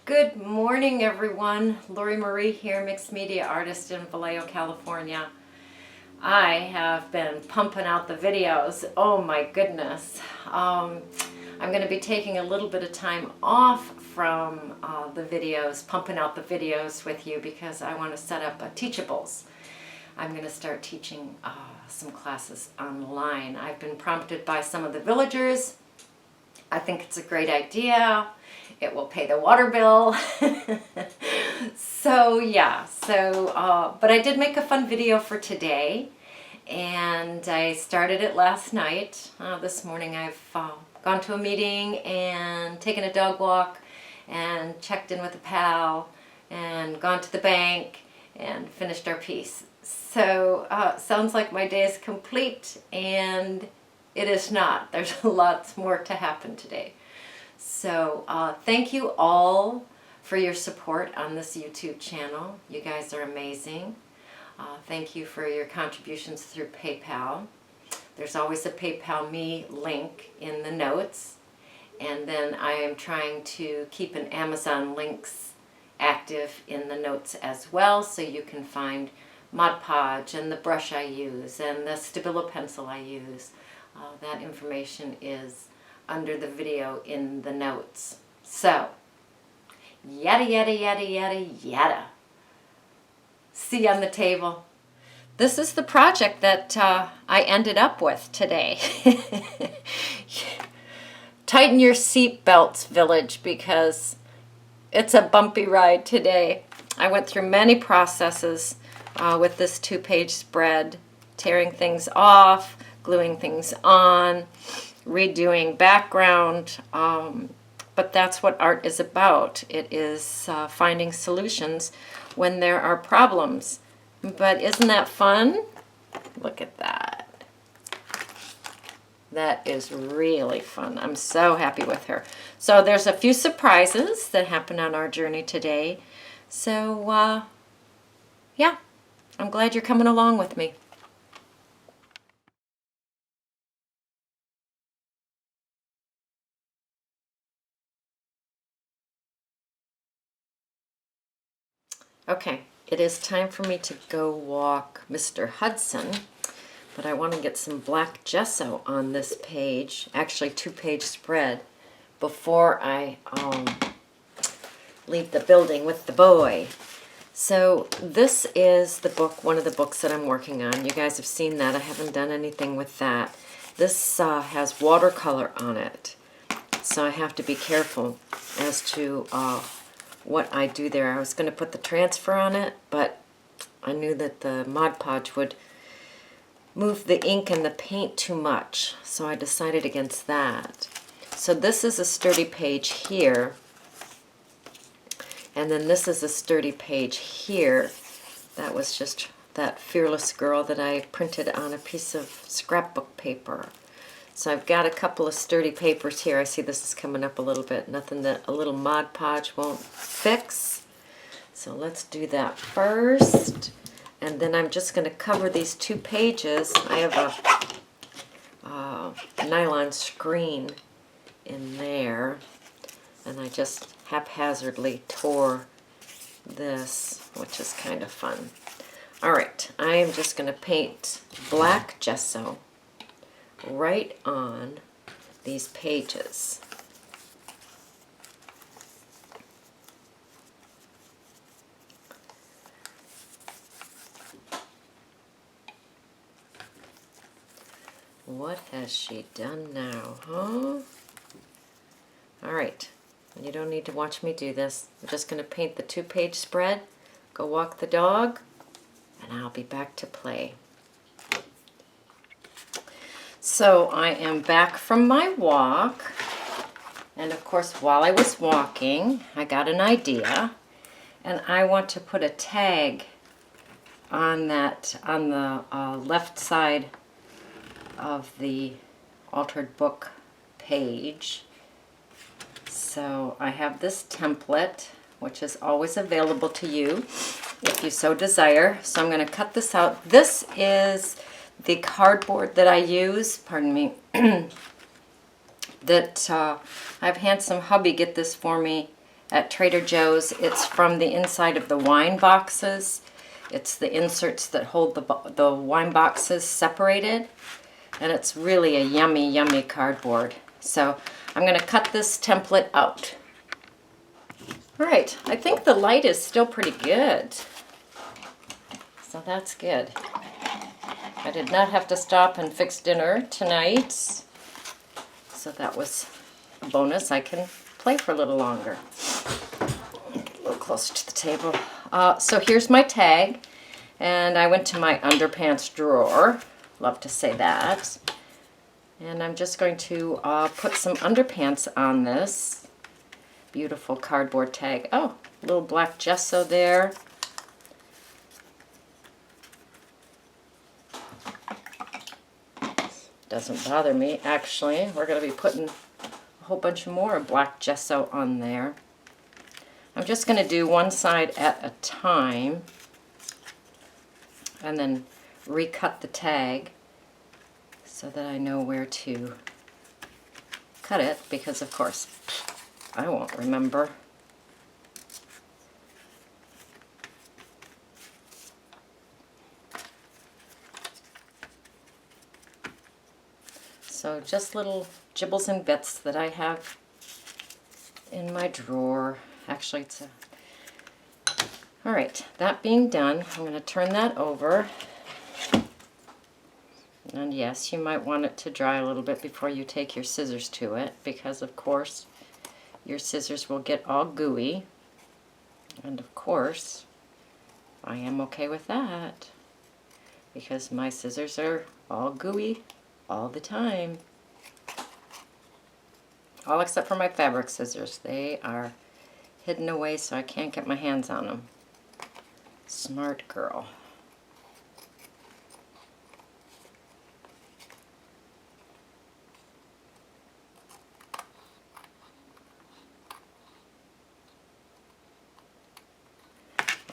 Good morning, everyone. Lori Marie here, mixed media artist in Vallejo, California. I have been pumping out the videos. Oh my goodness. I'm going to be taking a little bit of time off from the videos, pumping out the videos with you because I want to set up teachables. I'm going to start teaching some classes online. I've been prompted by some of the villagers. I think it's a great idea. It will pay the water bill. But I did make a fun video for today, and I started it last night. This morning I've gone to a meeting and taken a dog walk and checked in with a pal and gone to the bank and finished our piece. So sounds like my day is complete, and it is not. There's lots more to happen today. So thank you all for your support on this YouTube channel. You guys are amazing. Thank you for your contributions through PayPal. There's always a PayPal Me link in the notes. And then I am trying to keep an Amazon links active in the notes as well, so you can find Mod Podge and the brush I use and the Stabilo pencil I use. That information is under the video in the notes. So, yada yada yada yada yada. See you on the table. This is the project that I ended up with today. Tighten your seat belts, village, because it's a bumpy ride today. I went through many processes with this 2-page spread, tearing things off, gluing things on, redoing background, but that's what art is about. It is finding solutions when there are problems. But isn't that fun? Look at that. That is really fun. I'm so happy with her. So there's a few surprises that happened on our journey today. So yeah, I'm glad you're coming along with me. Okay, it is time for me to go walk Mr. Hudson, but I want to get some black gesso on this page, actually 2-page spread, before I leave the building with the boy. So this is the book, one of the books that I'm working on. You guys have seen that. I haven't done anything with that. This has watercolor on it, so I have to be careful as to what I do there. I was going to put the transfer on it, but I knew that the Mod Podge would move the ink and the paint too much, so I decided against that. So this is a sturdy page here, and then this is a sturdy page here. That was just that Fearless Girl that I printed on a piece of scrapbook paper. So I've got a couple of sturdy papers here. I see this is coming up a little bit. Nothing that a little Mod Podge won't fix. So let's do that first. And then I'm just going to cover these 2 pages. I have a nylon screen in there. And I just haphazardly tore this, which is kind of fun. Alright, I am just going to paint black gesso right on these pages. What has she done now, huh? Alright, you don't need to watch me do this. I'm just going to paint the 2-page spread, go walk the dog, and I'll be back to play. So I am back from my walk, and of course while I was walking I got an idea, and I want to put a tag on that, on the left side of the altered book page. So I have this template, which is always available to you if you so desire. So I'm going to cut this out. This is the cardboard that I use, pardon me, that I've had some hubby get this for me at Trader Joe's. It's from the inside of the wine boxes. It's the inserts that hold the wine boxes separated. And it's really a yummy, yummy cardboard. So I'm going to cut this template out. All right, I think the light is still pretty good. So that's good. I did not have to stop and fix dinner tonight. So that was a bonus. I can play for a little longer. Get a little closer to the table. So here's my tag. And I went to my underpants drawer. Love to say that. And I'm just going to put some underpants on this beautiful cardboard tag. Oh, a little black gesso there. Doesn't bother me, actually. We're going to be putting a whole bunch more black gesso on there. I'm just going to do one side at a time and then recut the tag so that I know where to cut it, because of course I won't remember. So just little gibbles and bits that I have in my drawer. Actually, it's a... All right, that being done, I'm going to turn that over. And yes, you might want it to dry a little bit before you take your scissors to it, because of course your scissors will get all gooey. And of course, I am okay with that, because my scissors are all gooey all the time. All except for my fabric scissors. They are hidden away so I can't get my hands on them. Smart girl.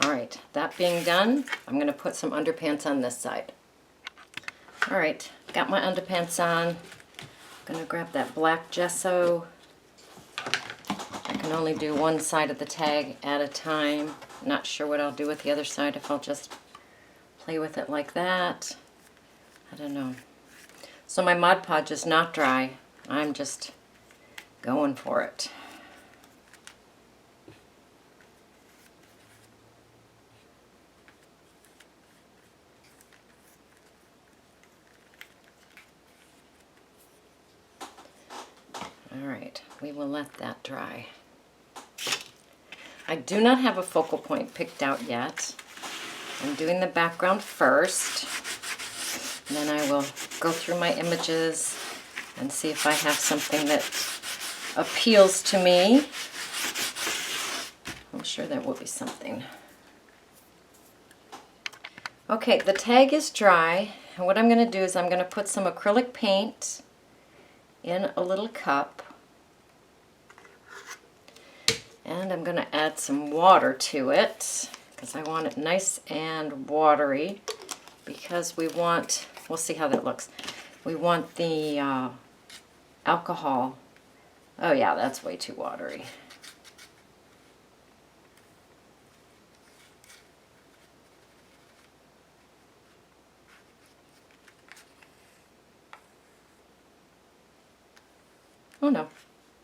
Alright, that being done, I'm going to put some underpants on this side. Alright, got my underpants on. I'm going to grab that black gesso. I can only do one side of the tag at a time. Not sure what I'll do with the other side, if I'll just play with it like that. I don't know. So my Mod Podge is not dry. I'm just going for it. Alright, we will let that dry. I do not have a focal point picked out yet. I'm doing the background first, and then I will go through my images and see if I have something that appeals to me. I'm sure there will be something. Okay, the tag is dry, and what I'm going to do is I'm going to put some acrylic paint in a little cup, and I'm going to add some water to it because I want it nice and watery, because we want, we'll see how that looks, we want the alcohol. Oh yeah, that's way too watery. Oh no,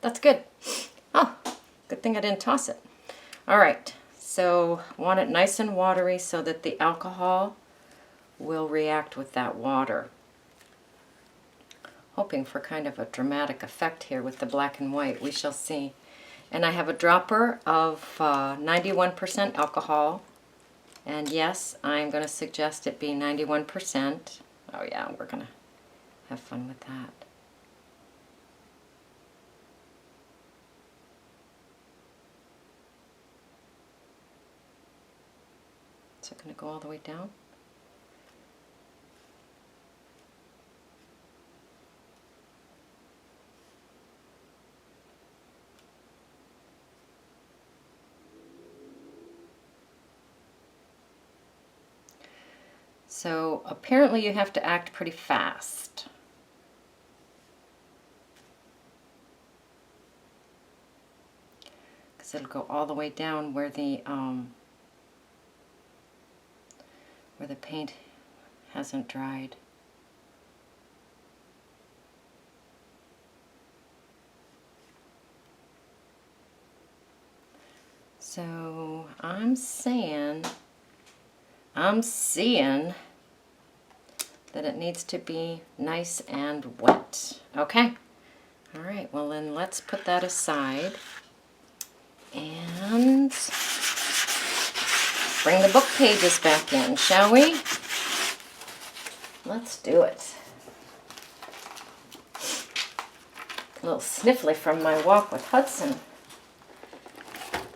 that's good. Oh, good thing I didn't toss it. All right, so want it nice and watery so that the alcohol will react with that water. Hoping for kind of a dramatic effect here with the black and white. We shall see. And I have a dropper of 91% alcohol. And yes, I'm going to suggest it be 91%. Oh yeah, we're going to have fun with that. Is it going to go all the way down? So apparently you have to act pretty fast. because it'll go all the way down where the paint hasn't dried. So I'm seeing that it needs to be nice and wet. Okay. All right, well then let's put that aside and bring the book pages back in, shall we? Let's do it. A little sniffly from my walk with Hudson.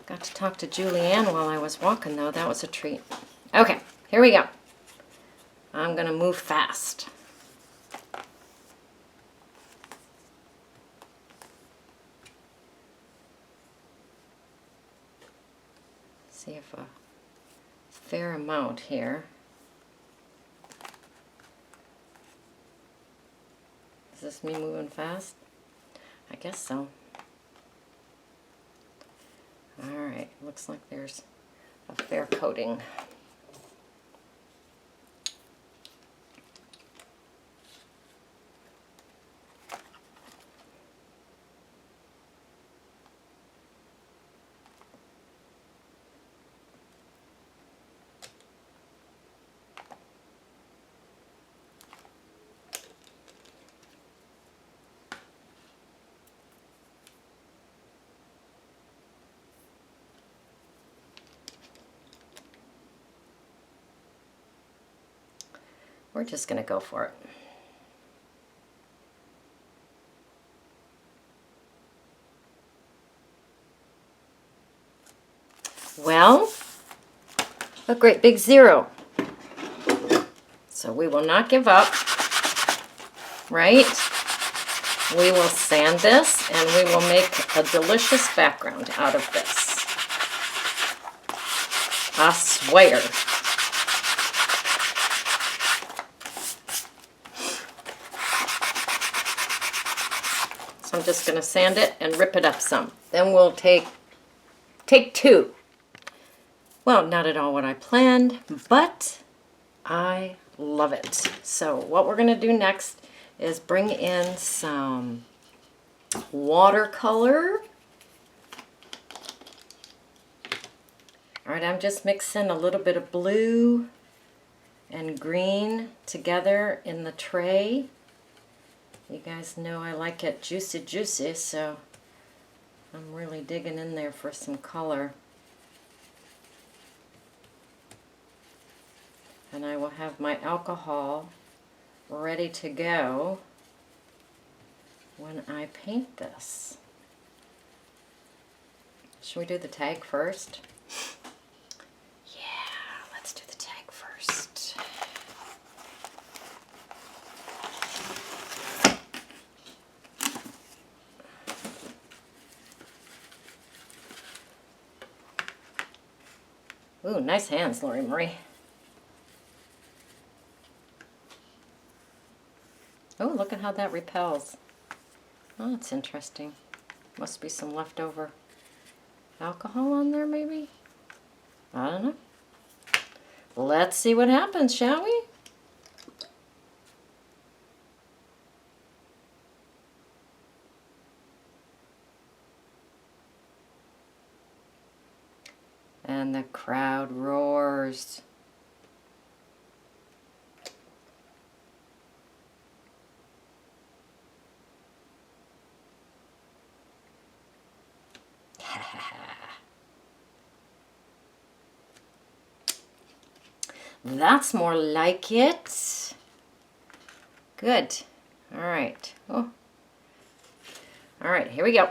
Got to talk to Julianne while I was walking though, that was a treat. Okay, here we go. I'm gonna move fast. See if a fair amount here. Is this me moving fast? I guess so. Alright, looks like there's a fair coating. We're just going to go for it. Well, a great big 0. So we will not give up, right? We will sand this and we will make a delicious background out of this. I swear. So I'm just going to sand it and rip it up some. Then we'll take 2. Well, not at all what I planned, but I love it. So what we're going to do next is bring in some watercolor. All right, I'm just mixing a little bit of blue and green together in the tray. You guys know I like it juicy, juicy, so I'm really digging in there for some color. And I will have my alcohol ready to go when I paint this. Should we do the tag first? Yeah, let's do the tag first. Ooh, nice hands, Lori Marie. Oh, look at how that repels. Oh, that's interesting. Must be some leftover alcohol on there, maybe? I don't know. Let's see what happens, shall we? And the crowd roars. That's more like it. Good. All right. Oh. All right, here we go.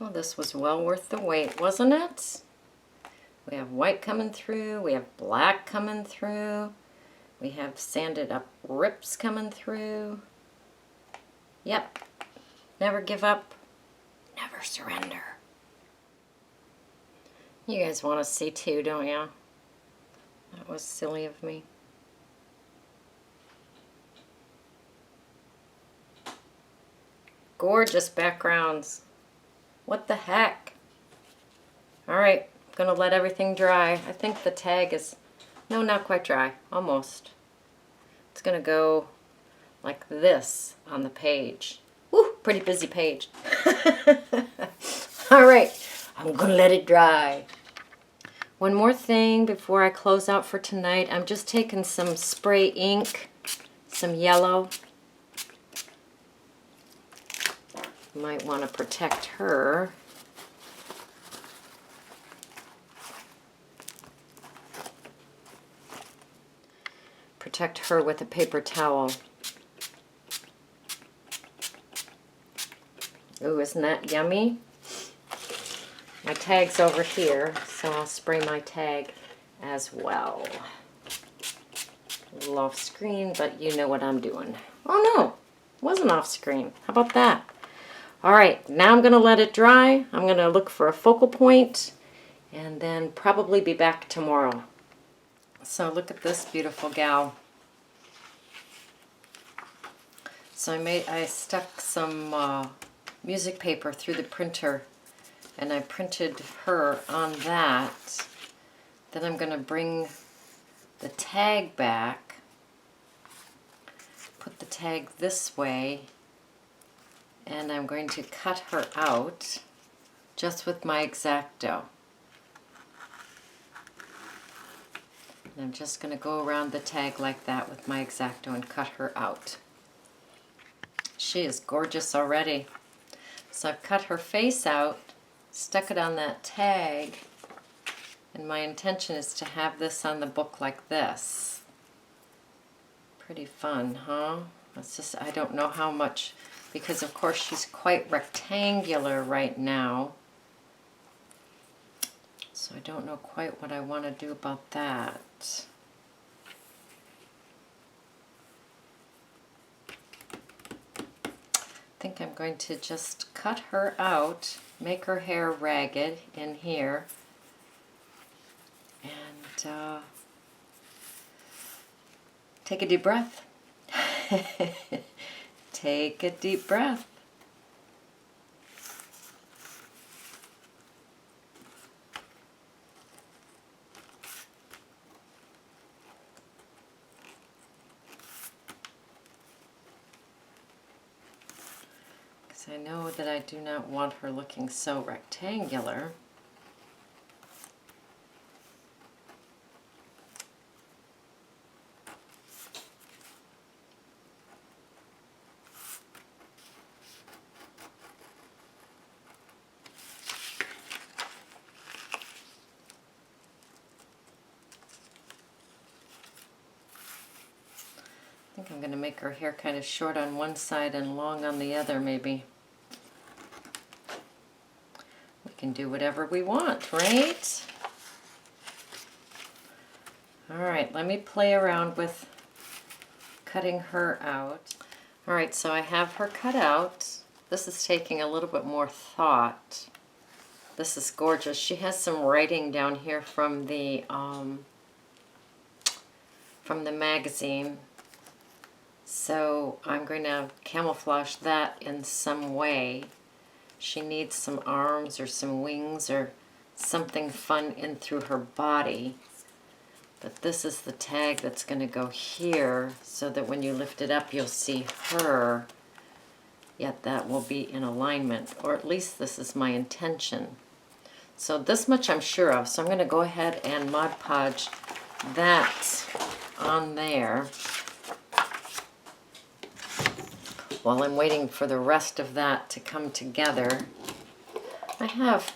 Oh, this was well worth the wait, wasn't it? We have white coming through, we have black coming through, we have sanded up rips coming through. Yep, never give up, never surrender. You guys want to see too, don't you? That was silly of me. Gorgeous backgrounds. What the heck? All right, I'm gonna let everything dry. I think the tag is, no, not quite dry, almost. It's gonna go like this on the page. Woo, pretty busy page. All right, I'm gonna let it dry. One more thing before I close out for tonight. I'm just taking some spray ink, some yellow. Might want to protect her. Protect her with a paper towel. Ooh, isn't that yummy? My tag's over here, so I'll spray my tag as well. A little off screen, but you know what I'm doing. Oh no, it wasn't off screen. How about that? All right, now I'm gonna let it dry. I'm gonna look for a focal point and then probably be back tomorrow. So look at this beautiful gal. So I stuck some music paper through the printer and I printed her on that. Then I'm gonna bring the tag back, put the tag this way, and I'm going to cut her out just with my X-Acto. And I'm just going to go around the tag like that with my X-Acto and cut her out. She is gorgeous already. So I've cut her face out, stuck it on that tag, and my intention is to have this on the book like this. Pretty fun, huh? It's just, I don't know how much, because of course she's quite rectangular right now. So I don't know quite what I want to do about that. I think I'm going to just cut her out, make her hair ragged in here, and take a deep breath. Take a deep breath. Because I know that I do not want her looking so rectangular. I think I'm going to make her hair kind of short on one side and long on the other, maybe. We can do whatever we want, right? Alright, let me play around with cutting her out. Alright, so I have her cut out. This is taking a little bit more thought. This is gorgeous. She has some writing down here from the magazine. So I'm going to camouflage that in some way. She needs some arms or some wings or something fun in through her body. But this is the tag that's going to go here so that when you lift it up you'll see her. Yet that will be in alignment, or at least this is my intention. So this much I'm sure of. So I'm going to go ahead and Mod Podge that on there. While I'm waiting for the rest of that to come together, I have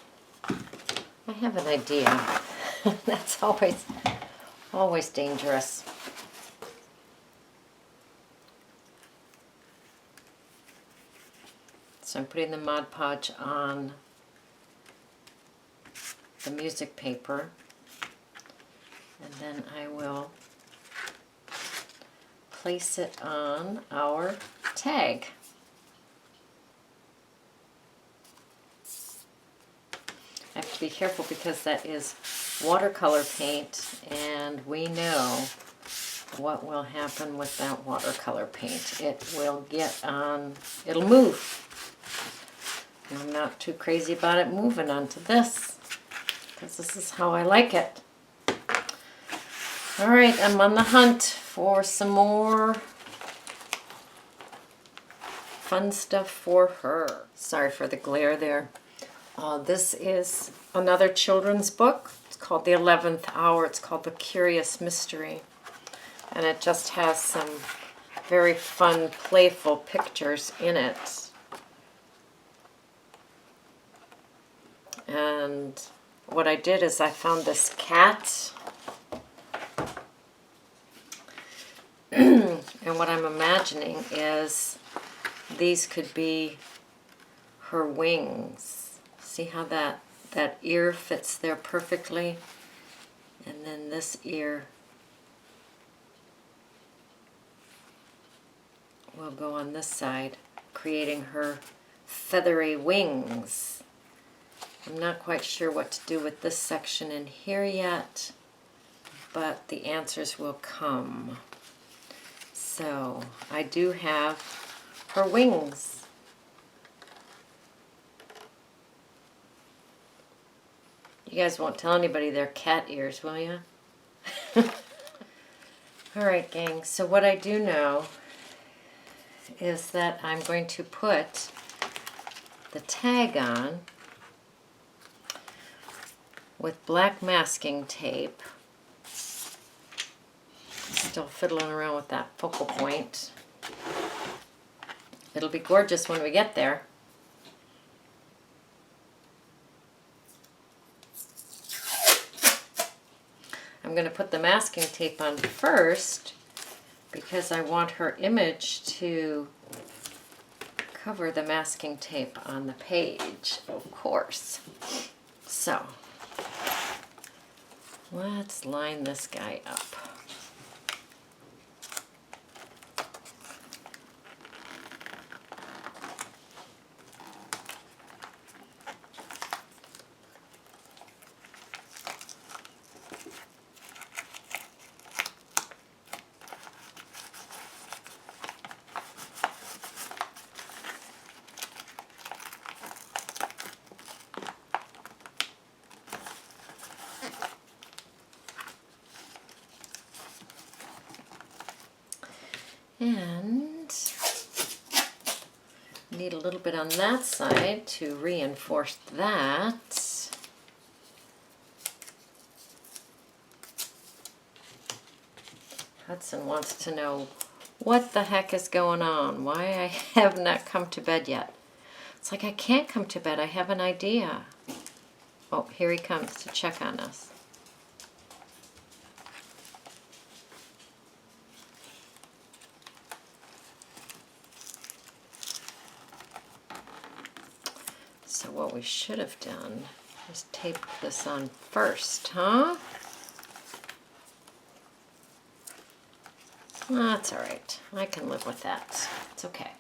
an idea. That's always dangerous. So I'm putting the Mod Podge on the music paper. And then I will place it on our tag. I have to be careful because that is watercolor paint, and we know what will happen with that watercolor paint. It will get on, it'll move. And I'm not too crazy about it moving onto this, because this is how I like it. All right, I'm on the hunt for some more fun stuff for her. Sorry for the glare there. This is another children's book. It's called The 11th Hour. It's called The Curious Mystery. And it just has some very fun, playful pictures in it. And what I did is I found this cat. And what I'm imagining is these could be her wings. See how that ear fits there perfectly? And then this ear will go on this side, creating her feathery wings. I'm not quite sure what to do with this section in here yet, but the answers will come. So I do have her wings. You guys won't tell anybody they're cat ears, will you? Alright, gang, so what I do know is that I'm going to put the tag on with black masking tape. Still fiddling around with that focal point. It'll be gorgeous when we get there. I'm going to put the masking tape on first because I want her image to cover the masking tape on the page, of course. So, let's line this guy up. And need a little bit on that side to reinforce that. Hudson wants to know what the heck is going on, why I have not come to bed yet. It's like I can't come to bed, I have an idea. Oh, here he comes to check on us. So what we should have done is tape this on first, huh? That's all right. I can live with that. It's okay.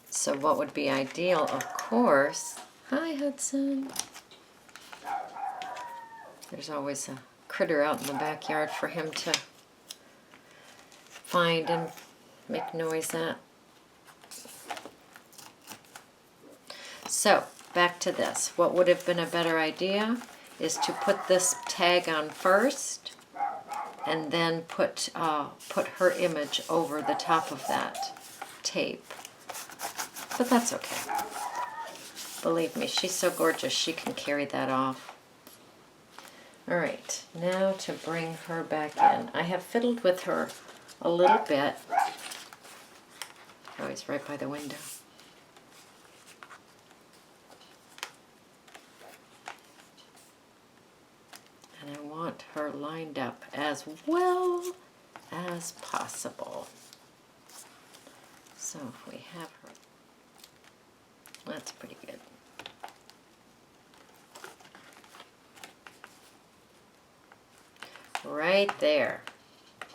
So what would be ideal, of course... Hi, Hudson. There's always a critter out in the backyard for him to find and make noise at. So, back to this. What would have been a better idea is to put this tag on first and then put her image over the top of that tape. But that's okay. Believe me, she's so gorgeous she can carry that off. Alright, now to bring her back in. I have fiddled with her a little bit. Oh, he's right by the window. And I want her lined up as well as possible. So if we have her, that's pretty good. Right there.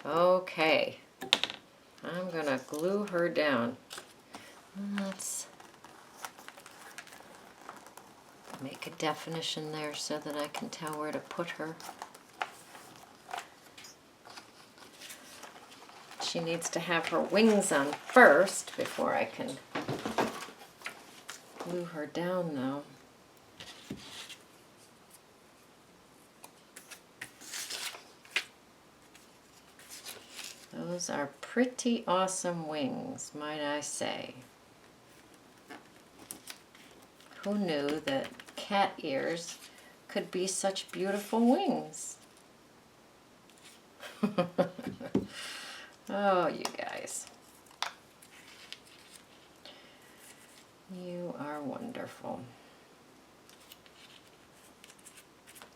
Okay. I'm gonna glue her down. Let's make a definition there so that I can tell where to put her. She needs to have her wings on first before I can glue her down though. Those are pretty awesome wings, might I say. Who knew that cat ears could be such beautiful wings? Oh, you guys. You are wonderful.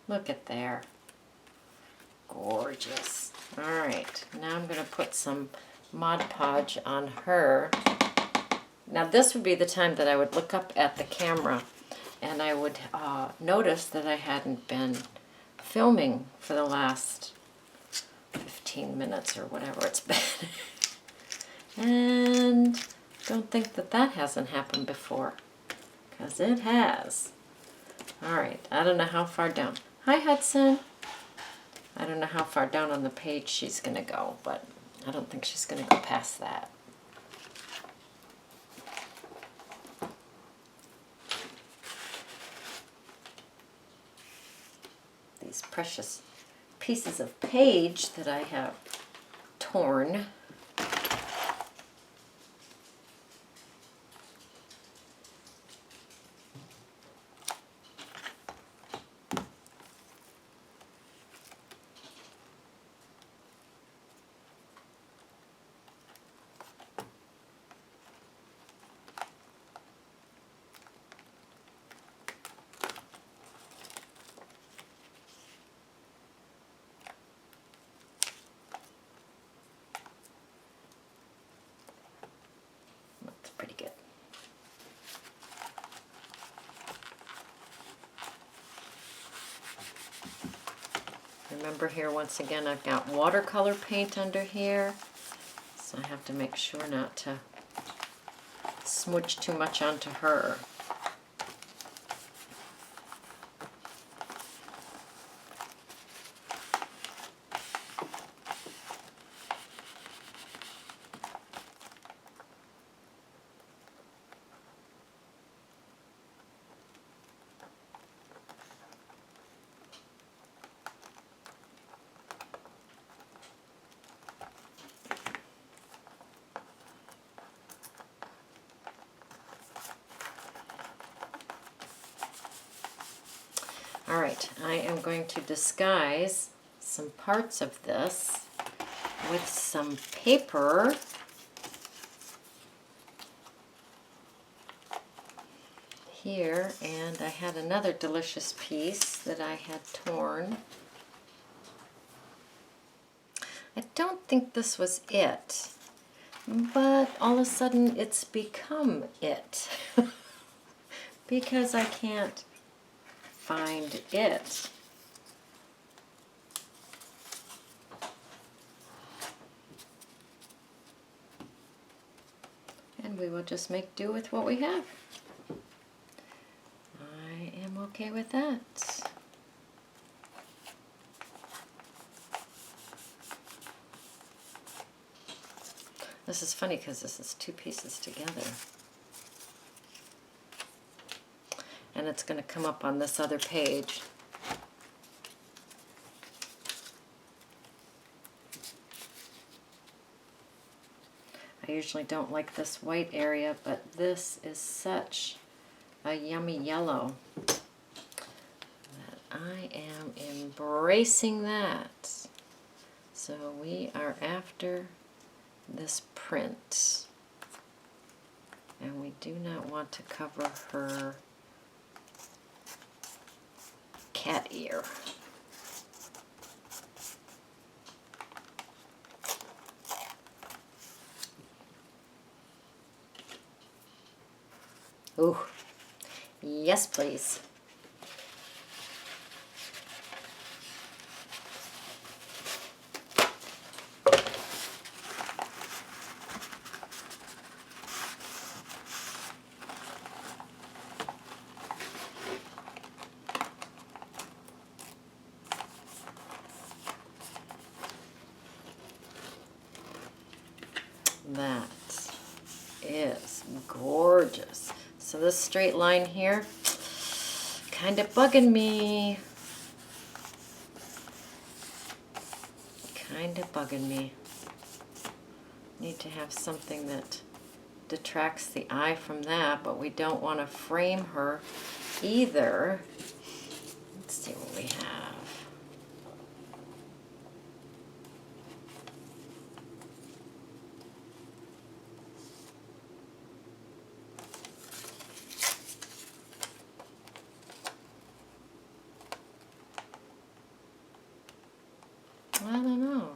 Look at there. Gorgeous. All right, now I'm going to put some Mod Podge on her. Now this would be the time that I would look up at the camera and I would notice that I hadn't been filming for the last 15 minutes or whatever it's been. And don't think that that hasn't happened before, because it has. All right, I don't know how far down. Hi, Hudson. I don't know how far down on the page she's going to go, but I don't think she's going to go past that. These precious pieces of page that I have torn. Pretty good. Remember here, once again, I've got watercolor paint under here, so I have to make sure not to smudge too much onto her. All right, I am going to disguise some parts of this with some paper. Here, and I had another delicious piece that I had torn. I don't think this was it, but all of a sudden it's become it because I can't find it. And we will just make do with what we have. I am okay with that. This is funny because this is two pieces together. And it's going to come up on this other page. I usually don't like this white area, but this is such a yummy yellow that I am embracing that. So we are after this print, and we do not want to cover her cat ear. Ooh, yes, please. That is gorgeous. So this straight line here, kind of bugging me. Kind of bugging me. Need to have something that detracts the eye from that, but we don't want to frame her either. Let's see what we have. I don't know.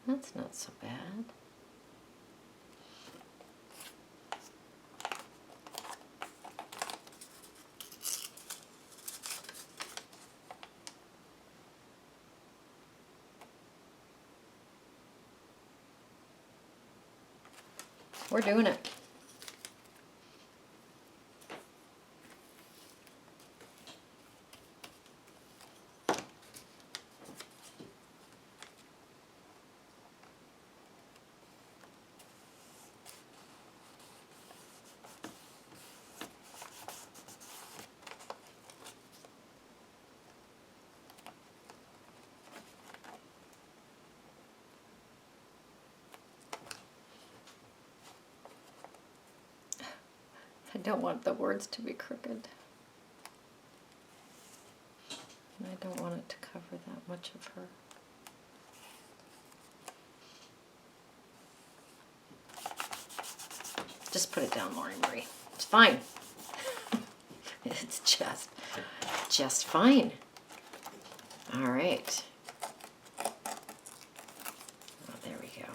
That's not so bad. We're doing it. I don't want the words to be crooked. And I don't want it to cover that much of her. Just put it down, Lori Marie. It's fine. It's just fine. All right. Oh, there we go.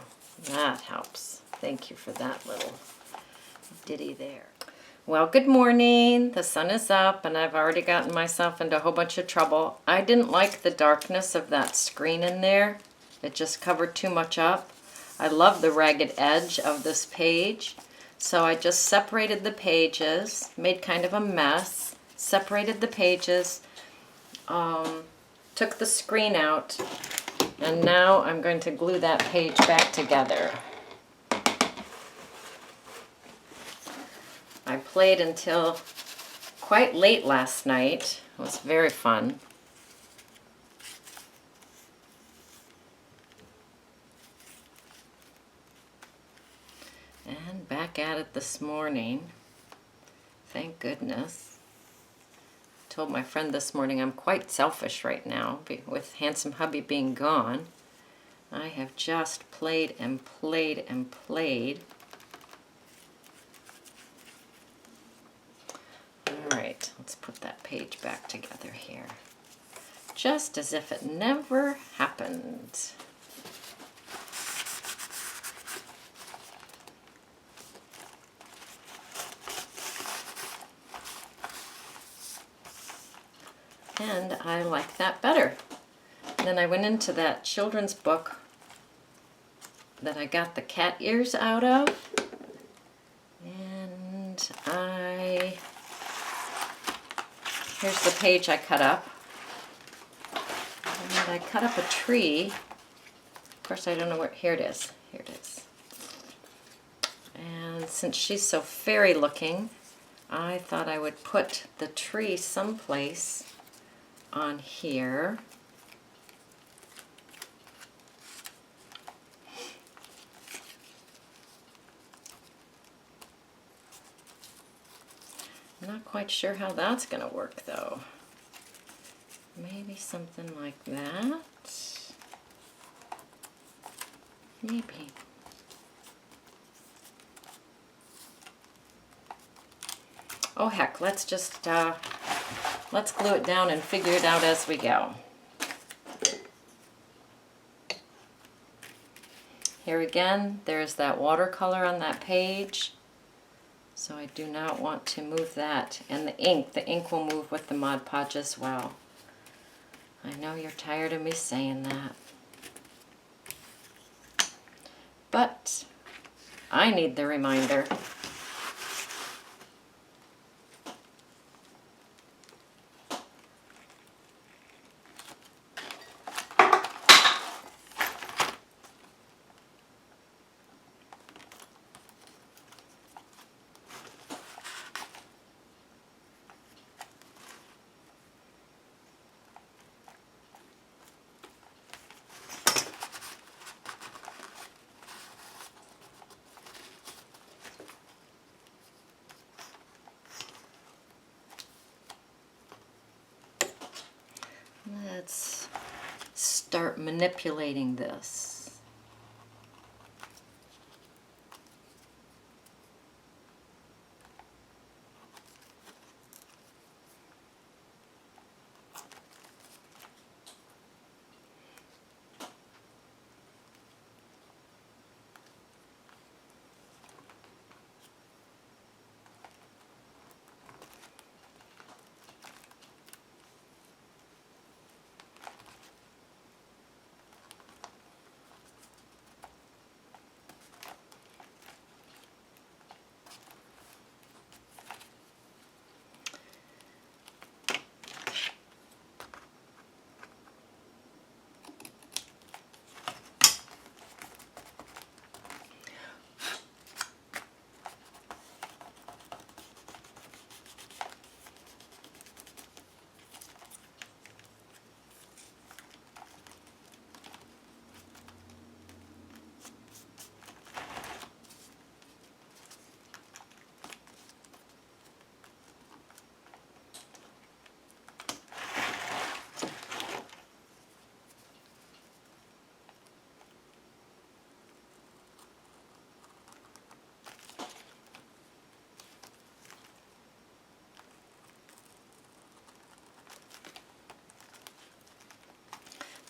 That helps. Thank you for that little ditty there. Well, good morning. The sun is up and I've already gotten myself into a whole bunch of trouble. I didn't like the darkness of that screen in there. It just covered too much up. I love the ragged edge of this page. So I just separated the pages, made kind of a mess, separated the pages, took the screen out, and now I'm going to glue that page back together. I played until quite late last night. It was very fun. And back at it this morning. Thank goodness. I told my friend this morning I'm quite selfish right now with handsome hubby being gone. I have just played and played and played. Alright, let's put that page back together here. Just as if it never happened. And I like that better. And then I went into that children's book that I got the cat ears out of. And here's the page I cut up. And I cut up a tree. Of course, I don't know where, here it is. Here it is. And since she's so fairy looking, I thought I would put the tree someplace on here. I'm not quite sure how that's going to work though. Maybe something like that. Maybe. Oh heck, let's just let's glue it down and figure it out as we go. Here again, there's that watercolor on that page. So I do not want to move that. And the ink will move with the Mod Podge as well. I know you're tired of me saying that. But I need the reminder. Let's start manipulating this.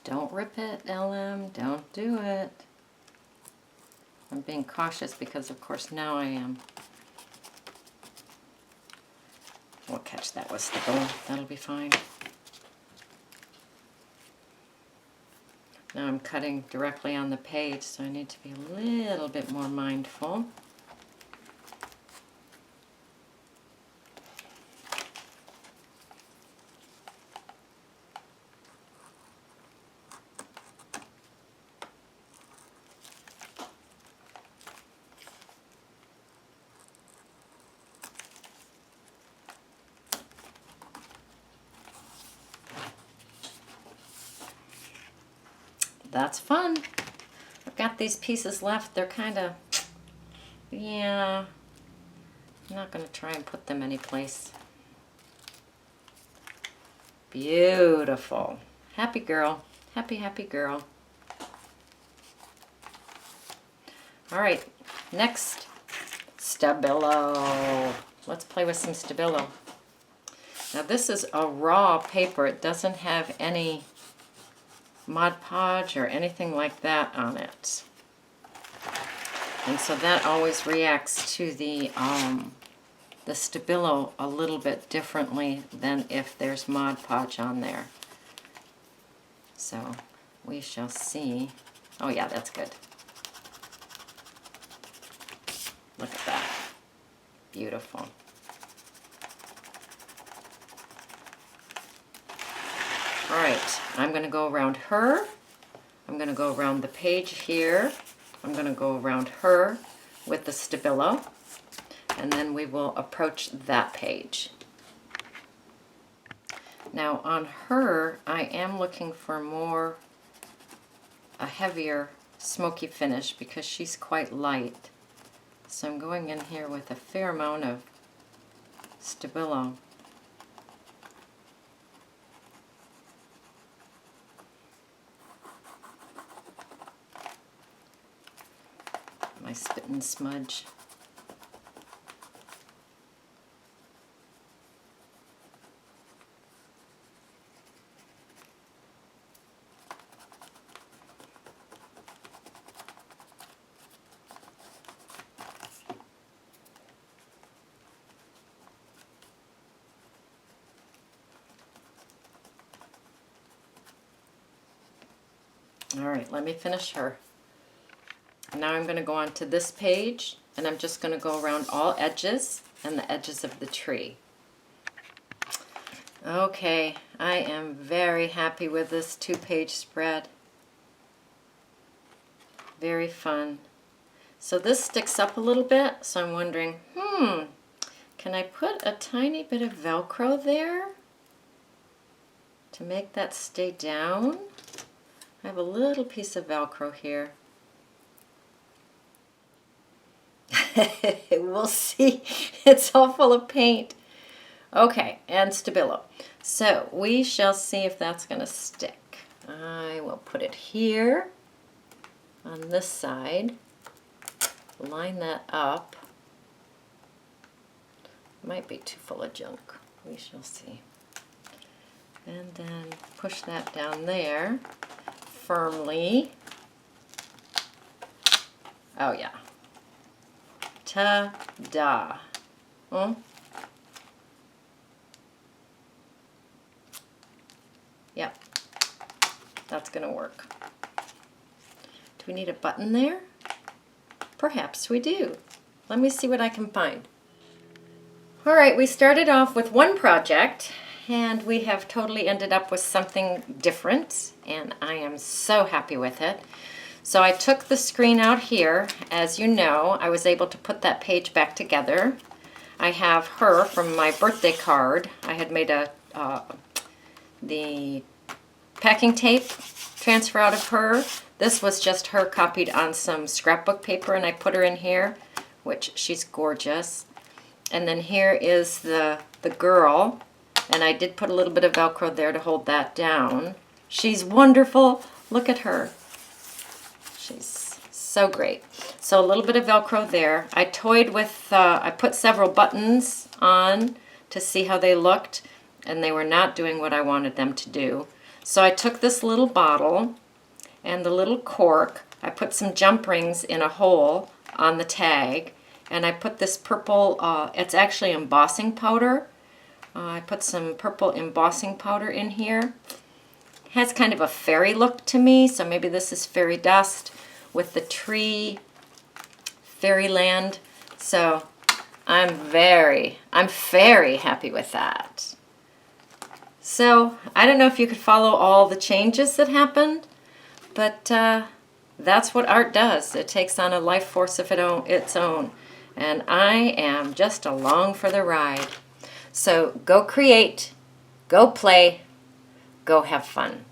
Don't rip it, LM. Don't do it. I'm being cautious because, of course, now I am. We'll catch that with stipple. That'll be fine. Now I'm cutting directly on the page, so I need to be a little bit more mindful. That's fun. I've got these pieces left. They're kind of, yeah, I'm not going to try and put them anyplace. Beautiful. Happy girl. Happy, happy girl. All right, next, Stabilo. Let's play with some Stabilo. Now this is a raw paper. It doesn't have any Mod Podge or anything like that on it. And so that always reacts to the Stabilo a little bit differently than if there's Mod Podge on there. So we shall see. Oh yeah, that's good. Look at that. Beautiful. All right, I'm going to go around her. I'm going to go around the page here. I'm going to go around her with the Stabilo, and then we will approach that page. Now on her, I am looking for a heavier smoky finish because she's quite light. So I'm going in here with a fair amount of Stabilo. My spit and smudge. right, let me finish her. Now I'm going to go on to this page, and I'm just going to go around all edges and the edges of the tree. Okay, I am very happy with this 2-page spread. Very fun. So this sticks up a little bit, so I'm wondering, can I put a tiny bit of Velcro there to make that stay down? I have a little piece of Velcro here. We'll see. It's all full of paint. Okay, and Stabilo. So we shall see if that's going to stick. I will put it here on this side. Line that up. Might be too full of junk. We shall see. And then push that down there firmly. Oh yeah. Ta-da. Yep, that's going to work. Do we need a button there? Perhaps we do. Let me see what I can find. All right, we started off with one project, and we have totally ended up with something different, and I am so happy with it. So I took the screen out here. As you know, I was able to put that page back together. I have her from my birthday card. I had made the packing tape transfer out of her. This was just her copied on some scrapbook paper, and I put her in here, which she's gorgeous. And then here is the girl, and I did put a little bit of Velcro there to hold that down. She's wonderful. Look at her. She's so great. So a little bit of Velcro there. I toyed with, I put several buttons on to see how they looked, and they were not doing what I wanted them to do. So I took this little bottle and the little cork. I put some jump rings in a hole on the tag, and I put this purple, it's actually embossing powder. I put some purple embossing powder in here. Has kind of a fairy look to me, so maybe this is fairy dust with the tree, fairyland. So I'm very happy with that. So I don't know if you could follow all the changes that happened, but that's what art does. It takes on a life force of its own, and I am just along for the ride. So go create, go play, go have fun.